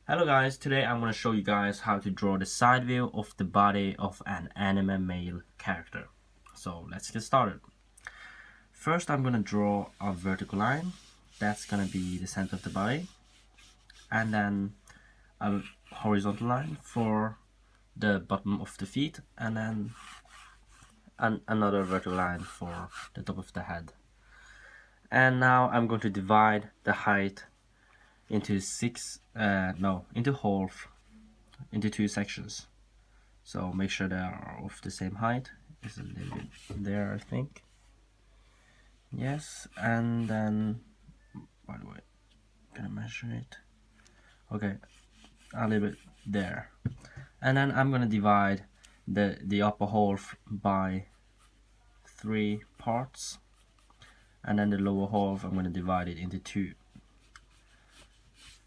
Hello guys, today I'm going to show you guys how to draw the side view of the body of an anime male character. So let's get started. First I'm going to draw a vertical line. That's going to be the center of the body. And then a horizontal line for the bottom of the feet. And then another vertical line for the top of the head. And now I'm going to divide the height into into two sections. So make sure they are of the same height. It's a little bit there, I think. Yes, and then, by the way, gonna measure it. Okay, a little bit there. And then I'm gonna divide the upper half by 3 parts. And then the lower half, I'm gonna divide it into 2.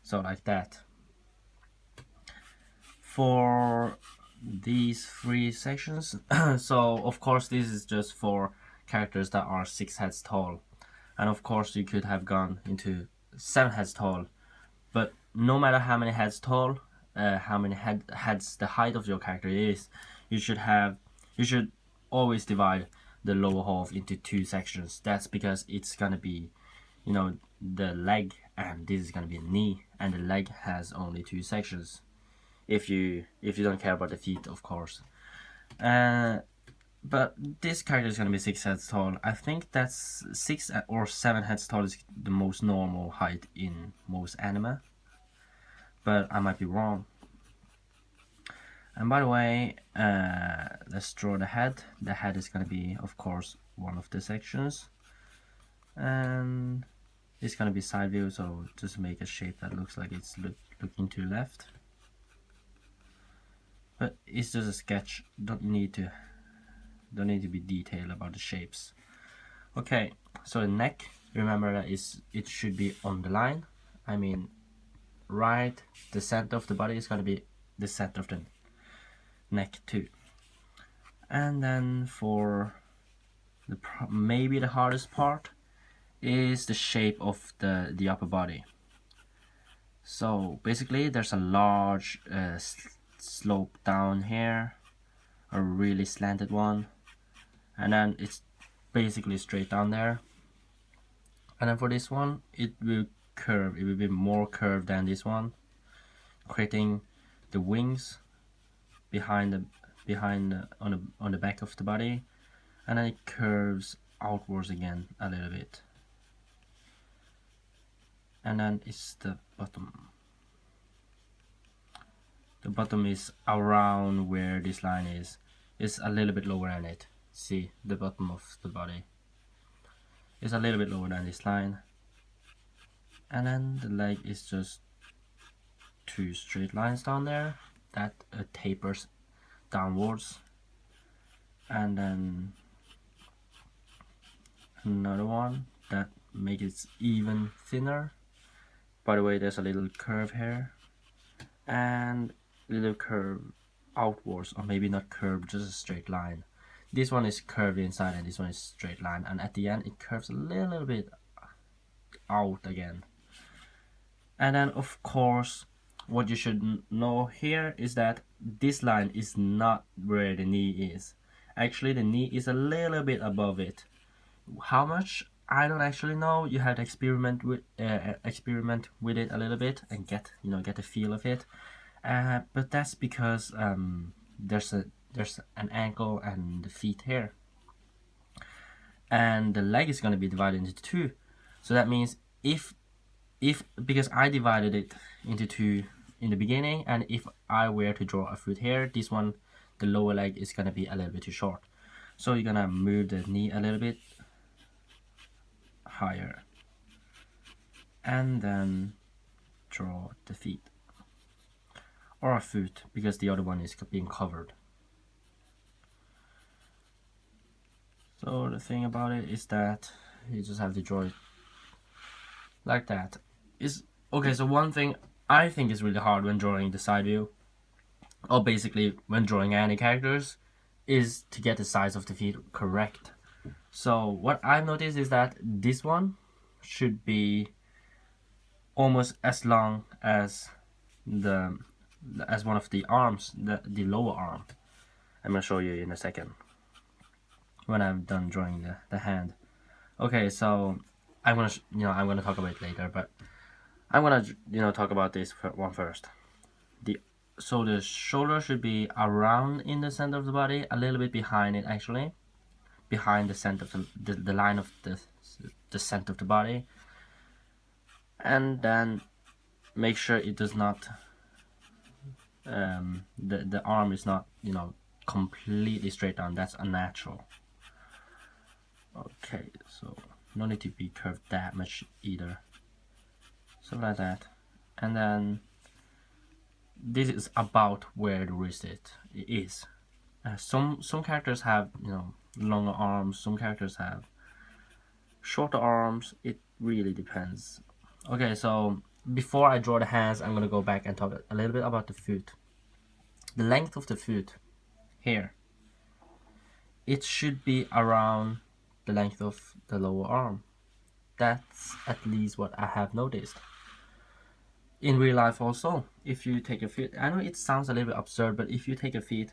So like that. For these 3 sections, so of course this is just for characters that are 6 heads tall, and of course you could have gone into 7 heads tall, but no matter how many heads tall, how many heads the height of your character is, you should always divide the lower half into 2 sections. That's because it's gonna be, the leg, and this is gonna be a knee, and the leg has only 2 sections. If you don't care about the feet, of course. But this character is gonna be 6 heads tall. I think that's 6 or 7 heads tall is the most normal height in most anime, but I might be wrong. And by the way, let's draw the head. The head is gonna be, of course, one of the sections, and it's gonna be side view, so just make a shape that looks like it's looking to the left. But it's just a sketch. Don't need to be detailed about the shapes. Okay, so the neck, remember that it should be on the line. I mean, right, the center of the body is gonna be the center of the neck too. And then for maybe the hardest part is the shape of the upper body. So basically there's a large slope down here, a really slanted one, and then it's basically straight down there. And then for this one, it will curve. It will be more curved than this one, creating the wings behind on the back of the body, and then it curves outwards again a little bit. And then it's the bottom. The bottom is around where this line is. It's a little bit lower than it. See, the bottom of the body is a little bit lower than this line. And then the leg is just 2 straight lines down there that tapers downwards. And then another one that makes it even thinner. By the way, there's a little curve here, and little curve outwards, or maybe not curve, just a straight line. This one is curved inside and this one is straight line, and at the end it curves a little bit out again. And then of course what you should know here is that this line is not where the knee is. Actually the knee is a little bit above it. How much? I don't actually know. You have to experiment with it a little bit and get a feel of it. But that's because there's an ankle and the feet here, and the leg is going to be divided into 2. So that means if because I divided it into 2 in the beginning, and if I were to draw a foot here, this one, the lower leg, is going to be a little bit too short. So you're gonna move the knee a little bit higher, and then draw the feet, or a foot, because the other one is being covered. So the thing about it is that you just have to draw it like that. Okay, so one thing I think is really hard when drawing the side view, or basically when drawing any characters, is to get the size of the feet correct. So what I've noticed is that this one should be almost as long as the as one of the arms, the lower arm. I'm gonna show you in a second when I'm done drawing the hand. Okay, so I'm gonna talk about it later, but I'm gonna talk about this one first. So the shoulder should be around in the center of the body, a little bit behind it actually, behind the center of the line of the center of the body, and then make sure it does not the arm is not completely straight down. That's unnatural. Okay, so no need to be curved that much either. So like that, and then this is about where the wrist is. Some characters have longer arms. Some characters have shorter arms. It really depends. Okay, so before I draw the hands, I'm gonna go back and talk a little bit about the foot. The length of the foot here, it should be around the length of the lower arm. That's at least what I have noticed. In real life also, if you take a foot, I know it sounds a little bit absurd, but if you take a foot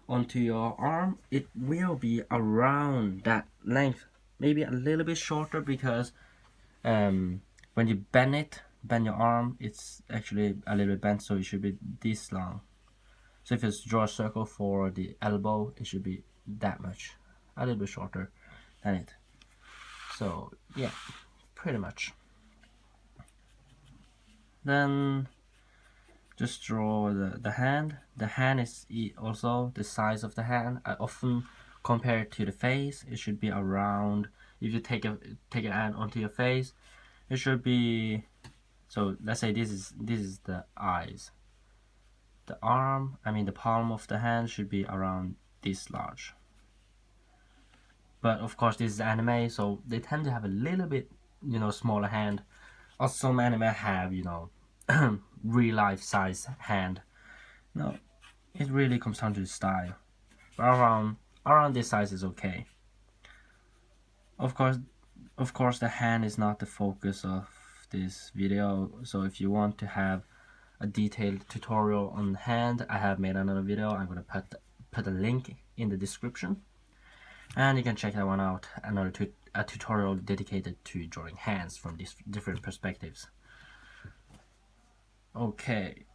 onto your arm, it will be around that length, maybe a little bit shorter, because when you bend your arm, it's actually a little bit bent, so it should be this long. So if you draw a circle for the elbow, it should be that much, a little bit shorter than it. So yeah, pretty much. Then just draw the hand. The hand is also the size of the hand. I often compare it to the face. It should be around, if you take a hand onto your face, it should be, so let's say this is the eyes. The arm, the palm of the hand should be around this large. But of course this is anime, so they tend to have a little bit smaller hand. Or some anime have real life size hand. No, it really comes down to the style. But around this size is okay. Of course the hand is not the focus of this video, so if you want to have a detailed tutorial on hand, I have made another video. I'm gonna put a link in the description, and you can check that one out. A tutorial dedicated to drawing hands from these different perspectives. Okay,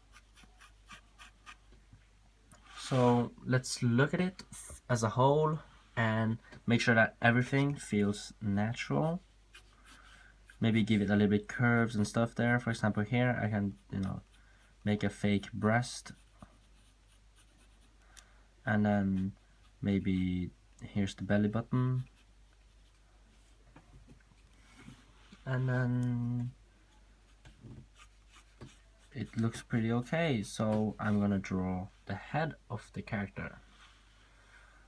so let's look at it as a whole and make sure that everything feels natural. Maybe give it a little bit curves and stuff there. For example, here I can make a fake breast, and then maybe here's the belly button, and then it looks pretty okay. So I'm gonna draw the head of the character.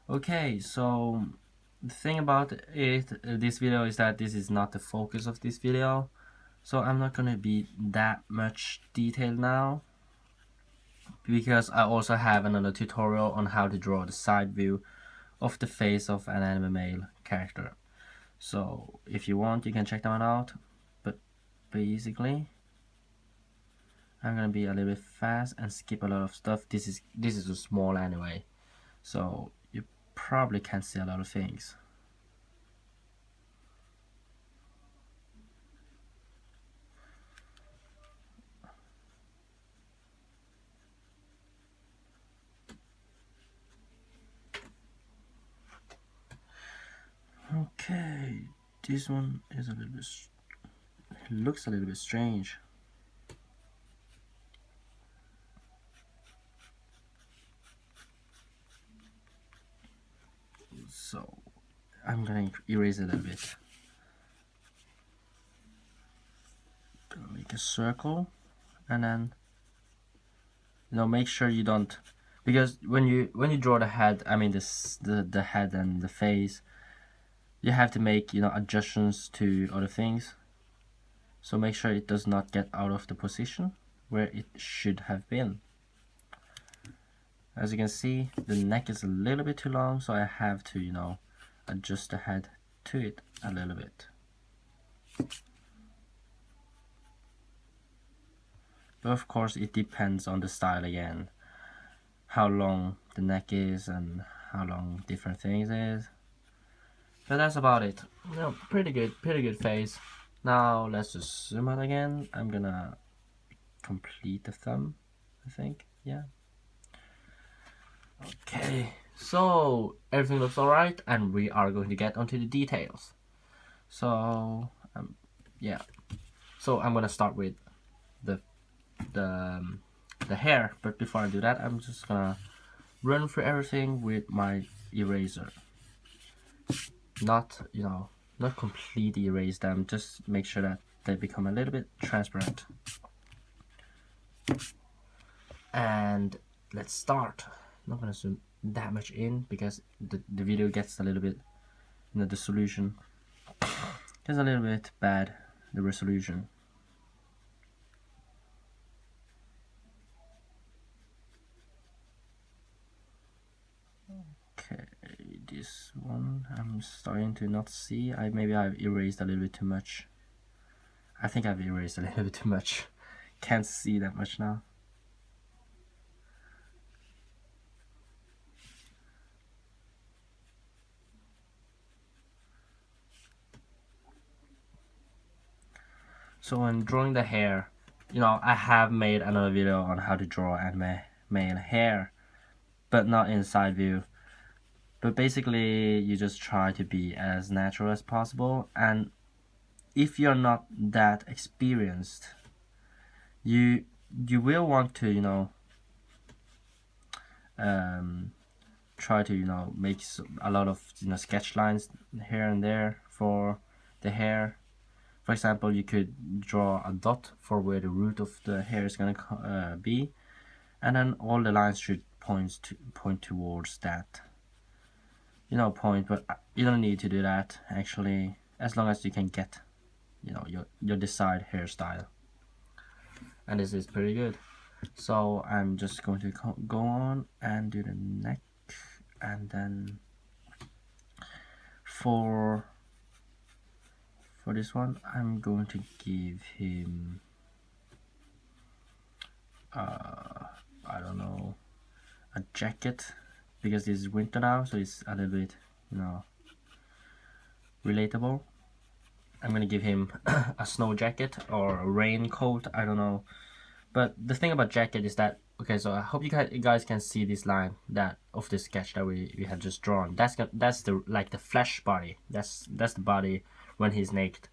Okay, so the thing about this video is that this is not the focus of this video, so I'm not gonna be that much detailed now, because I also have another tutorial on how to draw the side view of the face of an anime male character. So if you want, you can check that one out. But basically, I'm gonna be a little bit fast and skip a lot of stuff. This is a small anyway, so you probably can't see a lot of things. Okay, this one is a little bit, it looks a little bit strange. So I'm gonna erase it a little bit. Gonna make a circle, and then make sure you don't, because when you draw the head, the head and the face, you have to make adjustments to other things. So make sure it does not get out of the position where it should have been. As you can see, the neck is a little bit too long, so I have to adjust the head to it a little bit. But of course it depends on the style again, how long the neck is and how long different things is. But that's about it. No, pretty good face. Now let's just zoom out again. I'm gonna complete the thumb, I think. Yeah. Okay, so everything looks alright, and we are going to get onto the details. So yeah, so I'm gonna start with the the hair, but before I do that, I'm just gonna run through everything with my eraser. Not, you know, not completely erase them, just make sure that they become a little bit transparent. And let's start. I'm not gonna zoom that much in because the video gets a little bit, you know, the solution gets a little bit bad, the resolution. Okay, this one I'm starting to not see. Maybe I've erased a little bit too much. I think I've erased a little bit too much. Can't see that much now. So when drawing the hair, you know, I have made another video on how to draw anime male hair, but not in side view. But basically, you just try to be as natural as possible, and if you're not that experienced, you will want to, you know, try to, you know, make a lot of, you know, sketch lines here and there for the hair. For example, you could draw a dot for where the root of the hair is gonna be, and then all the lines should point towards that, you know, point. But you don't need to do that actually, as long as you can get, you know, your desired hairstyle. And this is pretty good. So I'm just going to go on and do the neck, and then for this one I'm going to give him I don't know, a jacket, because it's winter now, so it's a little bit, you know, relatable. I'm gonna give him a snow jacket or a raincoat, I don't know. But the thing about jacket is that, okay, so I hope you guys can see this line that of the sketch that we had just drawn. That's the, like, the flesh body. That's the body when he's naked.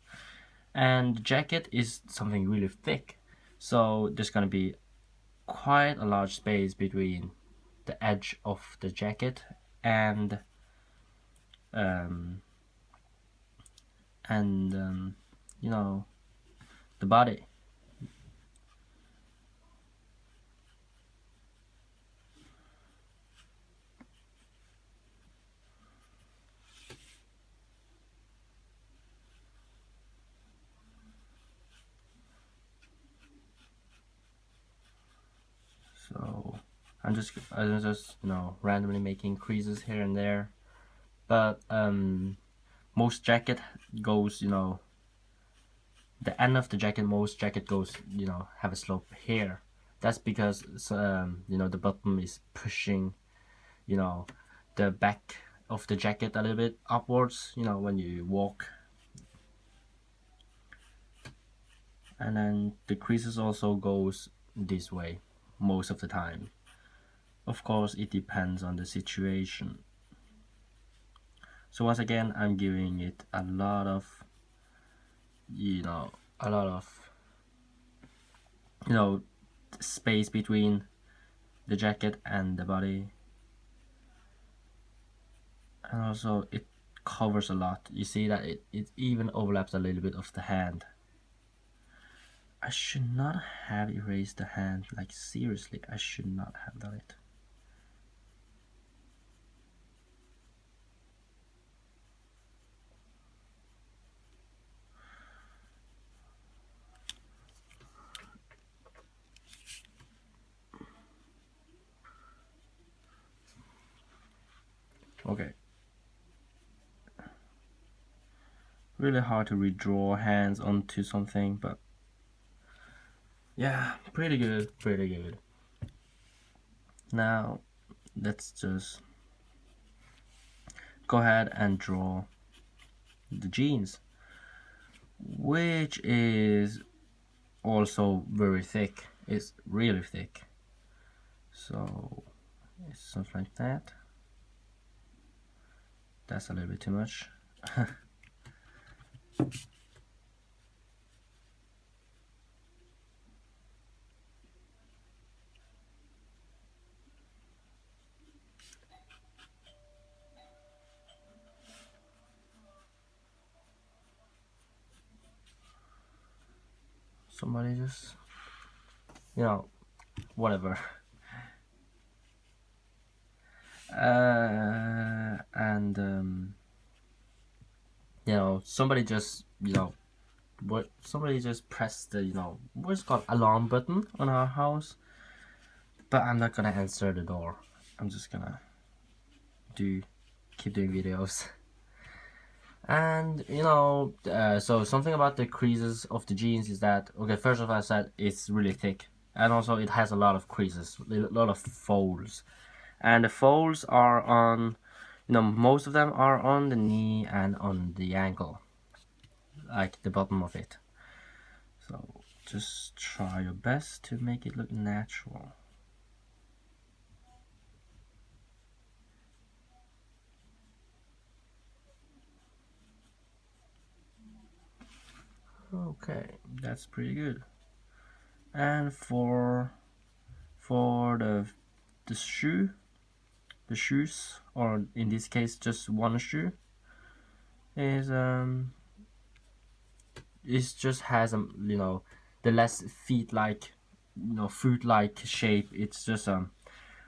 And the jacket is something really thick, so there's gonna be quite a large space between the edge of the jacket and you know, the body. So I'm just you know, randomly making creases here and there. But most jacket goes, you know, the end of the jacket, most jacket goes, you know, have a slope here. That's because you know, the bottom is pushing, you know, the back of the jacket a little bit upwards, you know, when you walk. And then the creases also goes this way most of the time. Of course, it depends on the situation. So once again, I'm giving it a lot of, you know, you know, space between the jacket and the body. And also it covers a lot. You see that it even overlaps a little bit of the hand. I should not have erased the hand, like seriously, I should not have done it. Okay. Really hard to redraw hands onto something, but Yeah, pretty good, pretty good. Now let's just go ahead and draw the jeans, which is also very thick. It's really thick. So it's something like that. That's a little bit too much. Somebody just, whatever. And somebody just, somebody just pressed the, what's called alarm button on our house. But I'm not gonna answer the door. I'm just gonna keep doing videos. And so something about the creases of the jeans is that, okay, first of all, I said it's really thick, and also it has a lot of creases, a lot of folds, and the folds are on, most of them are on the knee and on the ankle, like the bottom of it. So just try your best to make it look natural. Okay, that's pretty good. And for the shoes, or in this case just one shoe, is it just has the less feet like foot like shape. It's just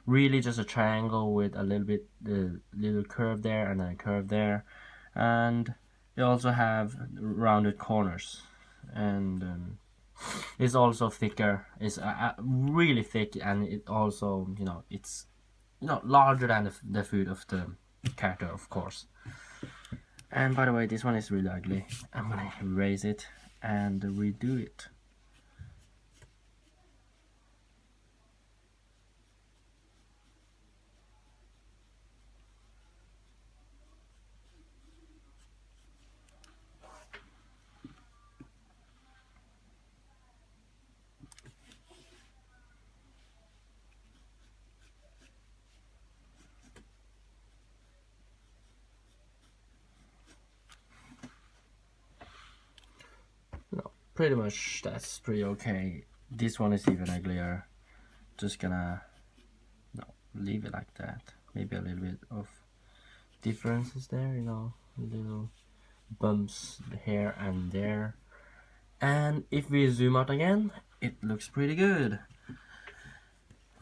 really just a triangle with a little bit the little curve there and then a curve there, and they also have rounded corners, and it's also thicker. It's really thick, and it also it's larger than the foot of the character, of course. And by the way, this one is really ugly. I'm gonna erase it and redo it. No, pretty much that's pretty okay. This one is even uglier. Just gonna leave it like that. Maybe a little bit of differences there, little bumps here and there. And if we zoom out again, it looks pretty good.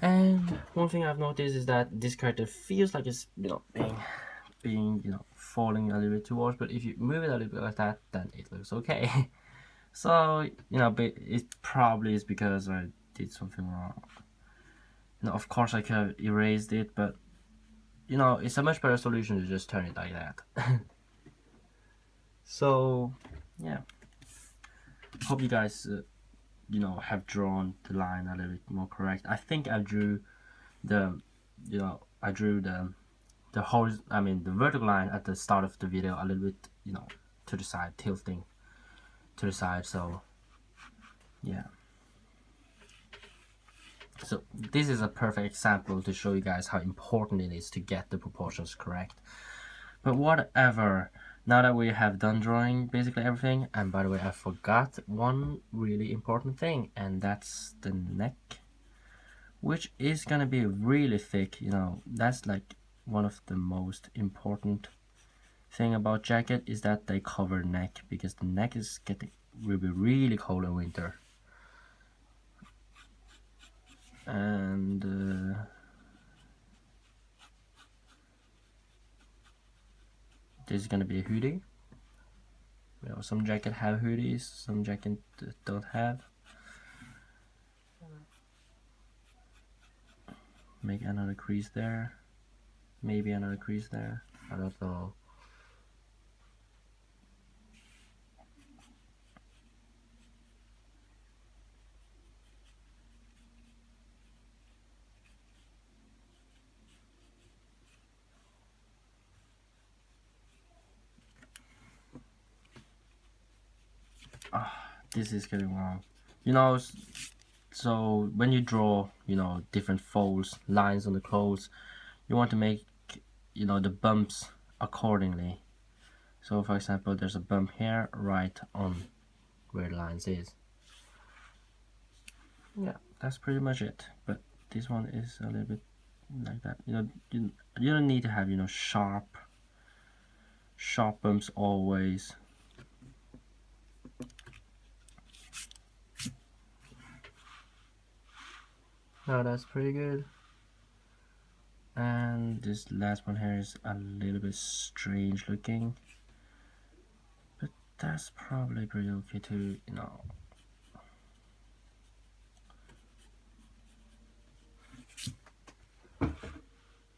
And one thing I've noticed is that this character feels like it's being falling a little bit towards, but if you move it a little bit like that, then it looks okay. So but it probably is because I did something wrong. Of course I could have erased it, but it's a much better solution to just turn it like that. So yeah, hope you guys have drawn the line a little bit more correct. I think I drew the the whole, the vertical line at the start of the video a little bit to the side, tilting to the side. So yeah, so this is a perfect example to show you guys how important it is to get the proportions correct. But whatever, now that we have done drawing basically everything, and by the way I forgot one really important thing, and that's the neck, which is gonna be really thick. That's like one of the most important thing about jacket, is that they cover neck, because the neck is getting will be really cold in winter. And this is gonna be a hoodie. Some jacket have hoodies, some jacket don't have. Make another crease there, maybe another crease there, I don't know. This is getting wrong. You know, so when you draw, you know, different folds, lines on the clothes, you want to make, you know, the bumps accordingly. So for example, there's a bump here right on where the lines is. Yeah, that's pretty much it. But this one is a little bit like that. You know, you don't need to have, you know, sharp bumps always. No, that's pretty good. And this last one here is a little bit strange looking, but that's probably pretty okay too, you know.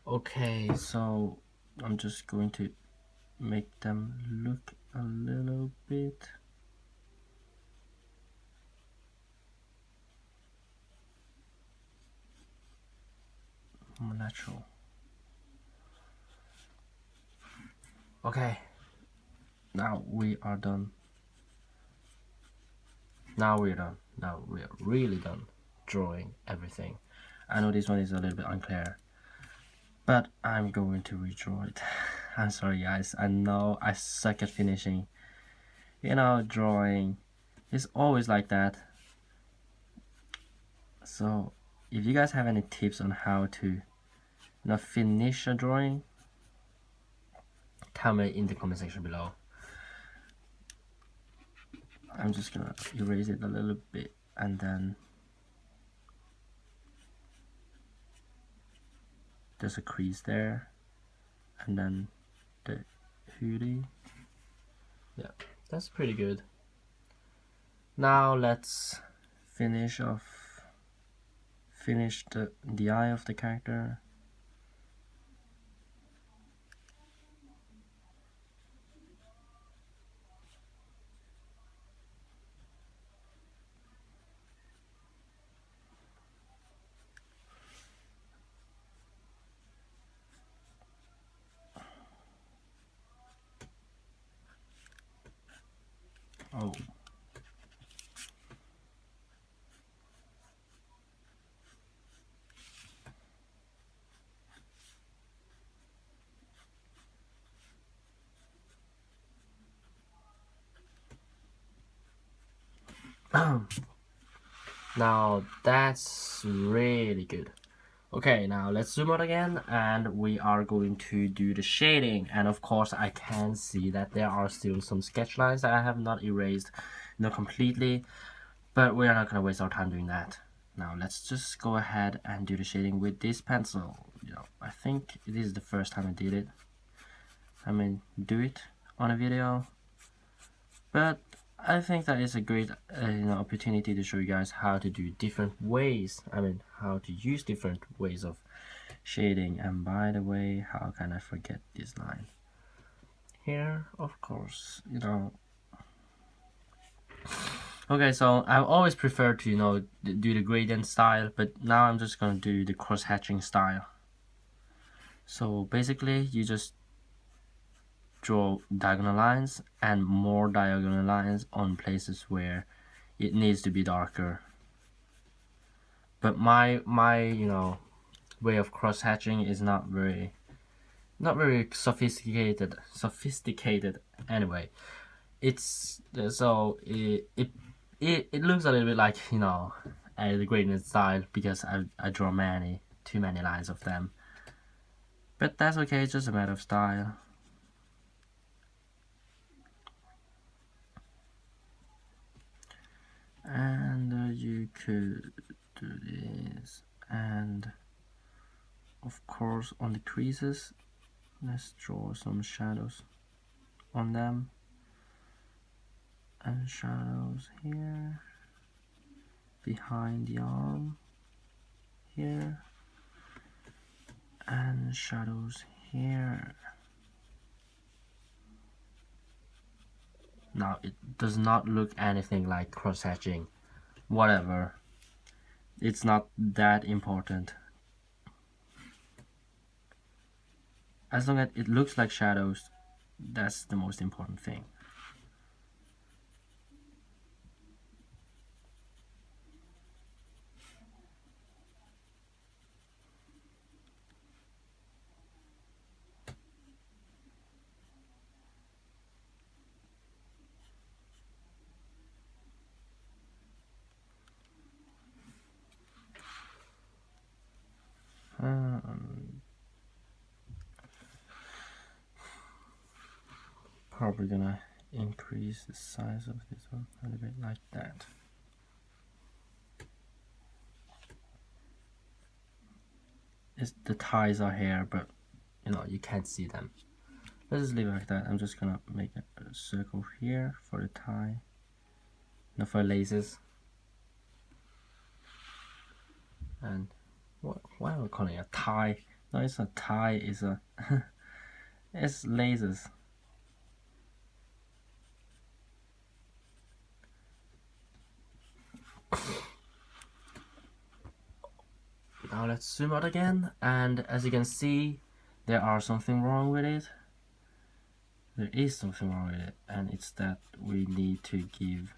Okay, so I'm just going to make them look a little bit more natural. Okay, now we are done. Now we're done. Now we're really done drawing everything. I know this one is a little bit unclear, but I'm going to redraw it. I'm sorry guys, I know I suck at finishing. You know, drawing is always like that. So if you guys have any tips on how to, you know, finish a drawing, tell me in the comment section below. I'm just gonna erase it a little bit and then there's a crease there and then the hoodie. Yeah, that's pretty good. Now let's finish the eye of the character. Oh. Now that's really good. Okay, now let's zoom out again and we are going to do the shading. And of course I can see that there are still some sketch lines that I have not erased, you know, completely, but we are not going to waste our time doing that. Now let's just go ahead and do the shading with this pencil. You know, I think this is the first time I did it. I mean, do it on a video, but I think that is a great you know, opportunity to show you guys how to do different ways. I mean, how to use different ways of shading. And by the way, how can I forget this line? Here, of course, you know. Okay, so I've always preferred to, you know, do the gradient style, but now I'm just gonna do the cross-hatching style. So basically, you just draw diagonal lines and more diagonal lines on places where it needs to be darker. But my you know, way of cross hatching is not very sophisticated anyway. It's so it looks a little bit like, you know, the gradient style because I draw too many lines of them, but that's okay, it's just a matter of style. And you could do this, and of course on the creases let's draw some shadows on them, and shadows here behind the arm here, and shadows here. Now it does not look anything like cross hatching, whatever, it's not that important. As long as it looks like shadows, that's the most important thing. Probably gonna increase the size of this one a little bit like that. The ties are here, but you know, you can't see them. Let's just leave it like that. I'm just gonna make a circle here for the tie, no, for laces. And why am I calling it a tie? No, it's a tie. It's a it's lasers. Now let's zoom out again, and as you can see, there are something wrong with it. There is something wrong with it, and it's that we need to give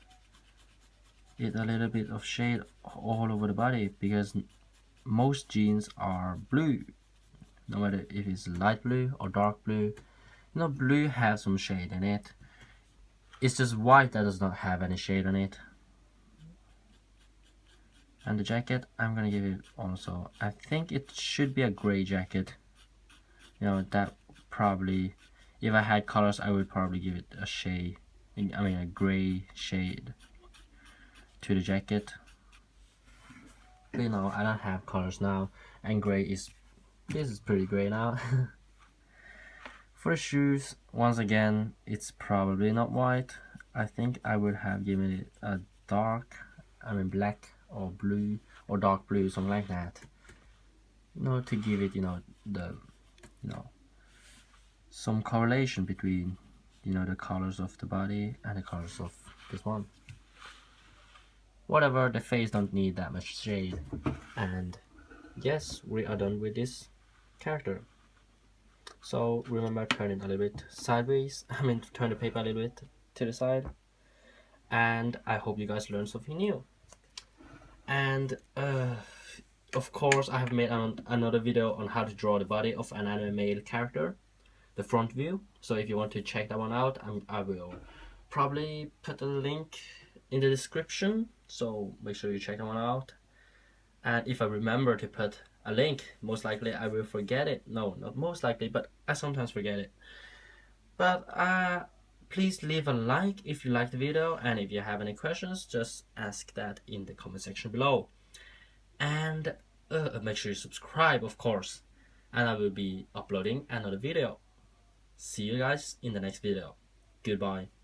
it a little bit of shade all over the body, because most jeans are blue, no matter if it's light blue or dark blue. You know, blue has some shade in it. It's just white that does not have any shade on it. And the jacket, I'm gonna give it also, I think it should be a gray jacket. You know, that probably, if I had colors, I would probably give it a shade, I mean a gray shade to the jacket. But you know, I don't have colors now, and gray is, this is pretty gray now. For the shoes, once again, it's probably not white. I think I would have given it a dark, I mean black or blue or dark blue, something like that. You know, to give it, you know, the, you know, some correlation between, you know, the colors of the body and the colors of this one. Whatever, the face don't need that much shade. And yes, we are done with this character. So remember, turn it a little bit sideways. I mean, turn the paper a little bit to the side. And I hope you guys learned something new. And of course, I have made another video on how to draw the body of an anime male character, the front view. So if you want to check that one out, I will probably put a link in the description. So make sure you check that one out. And if I remember to put a link, most likely I will forget it. No, not most likely, but I sometimes forget it. But please leave a like if you like the video, and if you have any questions, just ask that in the comment section below. And make sure you subscribe, of course, and I will be uploading another video. See you guys in the next video. Goodbye.